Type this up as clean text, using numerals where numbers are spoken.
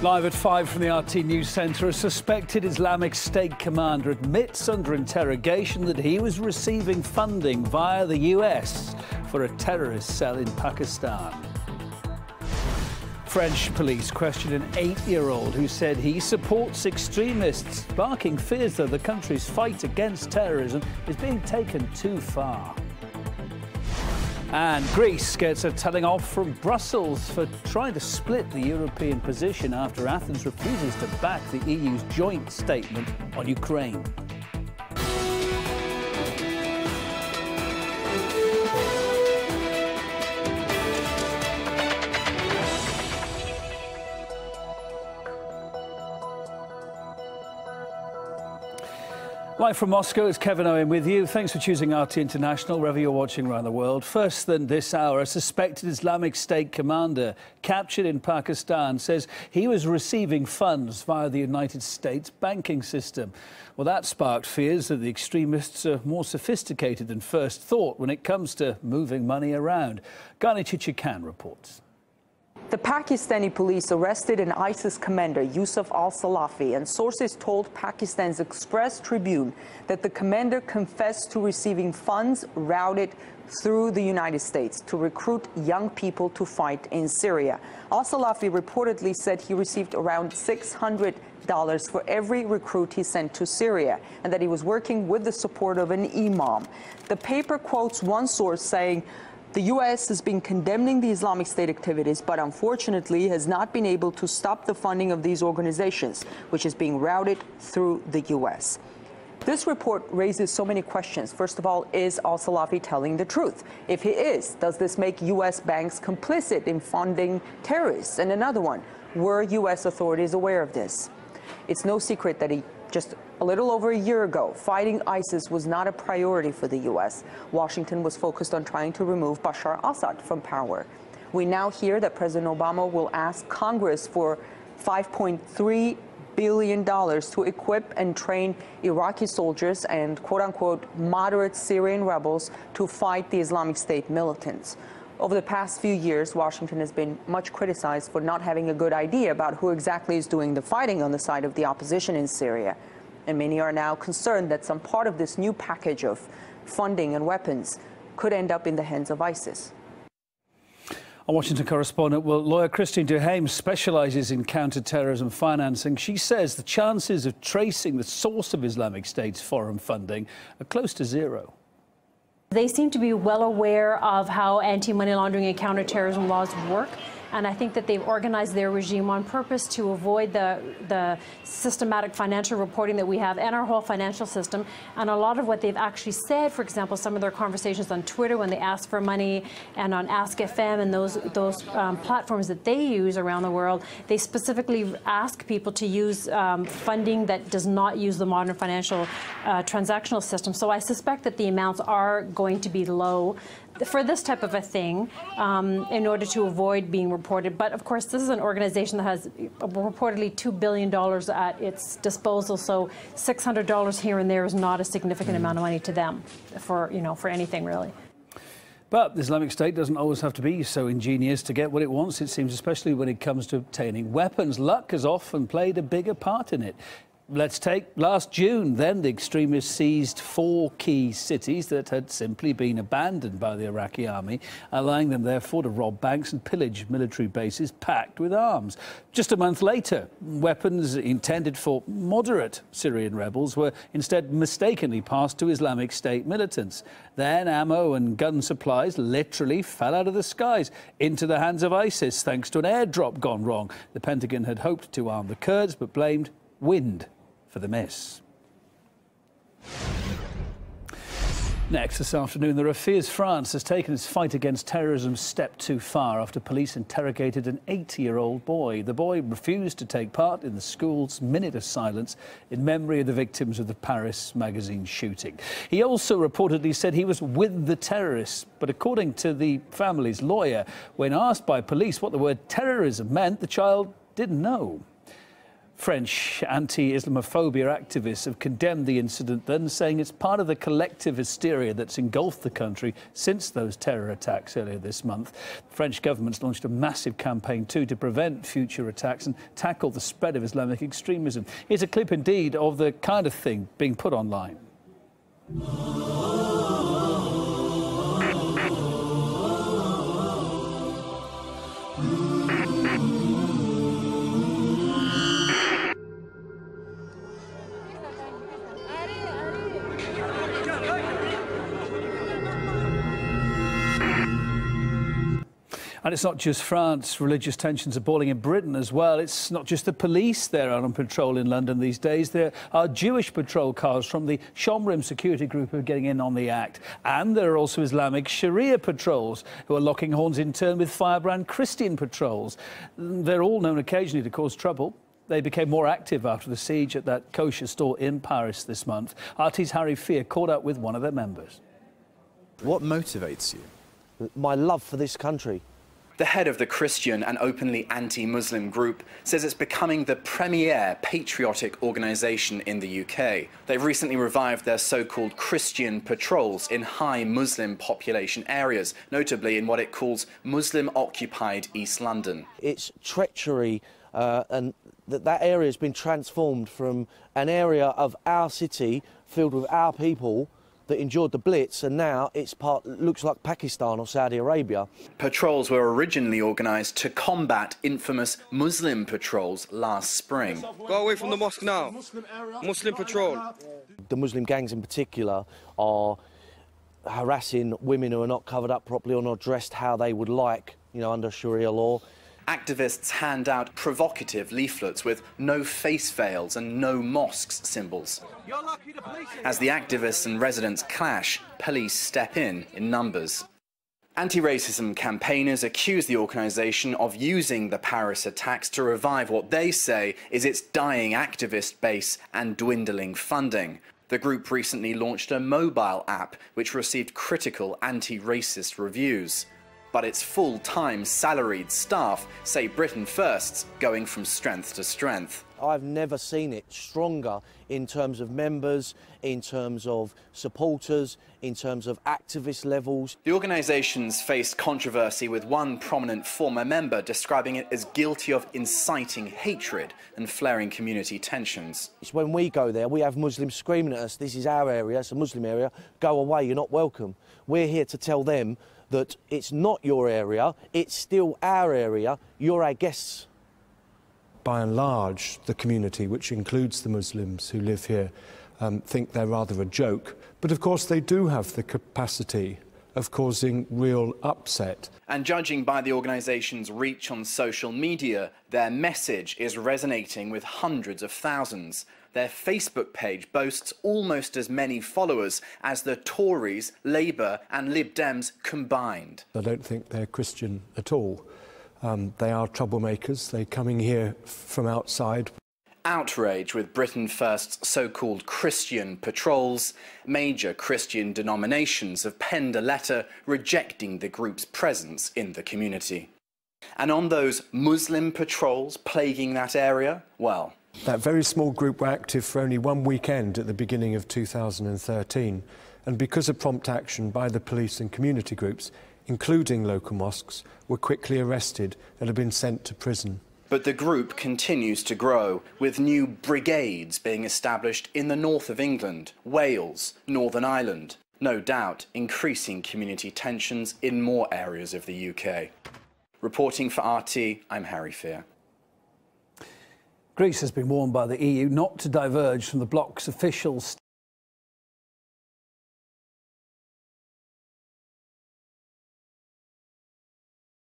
Live at 5 from the RT News Centre, a suspected Islamic State commander admits under interrogation that he was receiving funding via the US for a terrorist cell in Pakistan. French police question an 8-year-old who said he supports extremists, sparking fears that the country's fight against terrorism is being taken too far. And Greece gets a telling off from Brussels for trying to split the European position after Athens refuses to back the EU's joint statement on Ukraine. Live from Moscow, it's Kevin Owen with you. Thanks for choosing RT International, wherever you're watching around the world. First then this hour, a suspected Islamic State commander captured in Pakistan says he was receiving funds via the United States banking system. Well, that sparked fears that the extremists are more sophisticated than first thought when it comes to moving money around. Ghani Chichikan reports. The Pakistani police arrested an ISIS commander, Yusuf al-Salafi, and sources told Pakistan's Express Tribune that the commander confessed to receiving funds routed through the United States to recruit young people to fight in Syria. Al-Salafi reportedly said he received around $600 for every recruit he sent to Syria, and that he was working with the support of an imam. The paper quotes one source saying, "The U.S. has been condemning the Islamic State activities, but unfortunately has not been able to stop the funding of these organizations, which is being routed through the U.S." This report raises so many questions. First of all, is al-Salafi telling the truth? If he is, does this make U.S. banks complicit in funding terrorists? And another one, were U.S. authorities aware of this? It's no secret that just a little over a year ago, fighting ISIS was not a priority for the U.S. Washington was focused on trying to remove Bashar Assad from power. We now hear that President Obama will ask Congress for $5.3 billion to equip and train Iraqi soldiers and quote-unquote moderate Syrian rebels to fight the Islamic State militants. Over the past few years, Washington has been much criticized for not having a good idea about who exactly is doing the fighting on the side of the opposition in Syria. And many are now concerned that some part of this new package of funding and weapons could end up in the hands of ISIS. Our Washington correspondent, lawyer Christine Duhaime specialises in counter-terrorism financing. She says the chances of tracing the source of Islamic State's foreign funding are close to zero. They seem to be well aware of how anti-money laundering and counterterrorism laws work. And I think that they've organized their regime on purpose to avoid the systematic financial reporting that we have and our whole financial system. And a lot of what they've actually said, for example, some of their conversations on Twitter when they ask for money and on Ask FM and those platforms that they use around the world, they specifically ask people to use funding that does not use the modern financial transactional system. So I suspect that the amounts are going to be low for this type of a thing in order to avoid being reported. But of course, this is an organization that has reportedly $2 billion at its disposal, so $600 here and there is not a significant amount of money to them for anything really. But the Islamic State doesn't always have to be so ingenious to get what it wants, it seems, especially when it comes to obtaining weapons. Luck has often played a bigger part in it. Let's take last June. Then the extremists seized 4 key cities that had simply been abandoned by the Iraqi army, allowing them therefore to rob banks and pillage military bases packed with arms. Just a month later, weapons intended for moderate Syrian rebels were instead mistakenly passed to Islamic State militants. Then ammo and gun supplies literally fell out of the skies into the hands of ISIS thanks to an airdrop gone wrong. The Pentagon had hoped to arm the Kurds but blamed wind for the miss. Next this afternoon, there are fears France has taken its fight against terrorism a step too far after police interrogated an 80-year-old boy. The boy refused to take part in the school's minute of silence in memory of the victims of the Paris magazine shooting. He also reportedly said he was with the terrorists, but according to the family's lawyer, when asked by police what the word terrorism meant, the child didn't know. French anti-Islamophobia activists have condemned the incident, then saying it's part of the collective hysteria that's engulfed the country since those terror attacks earlier this month. The French government's launched a massive campaign too to prevent future attacks and tackle the spread of Islamic extremism. Here's a clip indeed of the kind of thing being put online. And it's not just France. Religious tensions are boiling in Britain as well. It's not just the police there are on patrol in London these days. There are Jewish patrol cars from the Shomrim security group who are getting in on the act. And there are also Islamic Sharia patrols who are locking horns in turn with firebrand Christian patrols. They're all known occasionally to cause trouble. They became more active after the siege at that kosher store in Paris this month. RT's Harry Fear caught up with one of their members. What motivates you? My love for this country. The head of the Christian and openly anti-Muslim group says it's becoming the premier patriotic organisation in the UK. They've recently revived their so-called Christian patrols in high Muslim population areas, notably in what it calls Muslim-occupied East London. It's treachery and that area has been transformed from an area of our city filled with our people that endured the Blitz, and now it's looks like Pakistan or Saudi Arabia. Patrols were originally organised to combat infamous Muslim patrols last spring. Go away from the mosque now. Muslim patrol. The Muslim gangs in particular are harassing women who are not covered up properly or not dressed how they would like, you know, under Sharia law. Activists hand out provocative leaflets with no face veils and no mosques symbols. As the activists and residents clash, police step in numbers. Anti-racism campaigners accuse the organisation of using the Paris attacks to revive what they say is its dying activist base and dwindling funding. The group recently launched a mobile app which received critical anti-racist reviews. But its full-time salaried staff say Britain First's going from strength to strength. I've never seen it stronger in terms of members, in terms of supporters, in terms of activist levels. The organisation's faced controversy with one prominent former member describing it as guilty of inciting hatred and flaring community tensions. It's when we go there, we have Muslims screaming at us, this is our area, it's a Muslim area, go away, you're not welcome. We're here to tell them that it's not your area, it's still our area, you're our guests. By and large, the community, which includes the Muslims who live here, think they're rather a joke. But of course they do have the capacity of causing real upset. And judging by the organisation's reach on social media, their message is resonating with hundreds of thousands. Their Facebook page boasts almost as many followers as the Tories, Labour and Lib Dems combined. I don't think they're Christian at all. They are troublemakers. They're coming here from outside. Outrage with Britain First's so-called Christian patrols, major Christian denominations have penned a letter rejecting the group's presence in the community. And on those Muslim patrols plaguing that area, well, that very small group were active for only one weekend at the beginning of 2013, and because of prompt action by the police and community groups, including local mosques, were quickly arrested and have been sent to prison. But the group continues to grow, with new brigades being established in the north of England, Wales, Northern Ireland, no doubt increasing community tensions in more areas of the UK. Reporting for RT, I'm Harry Fear. Greece has been warned by the EU not to diverge from the bloc's official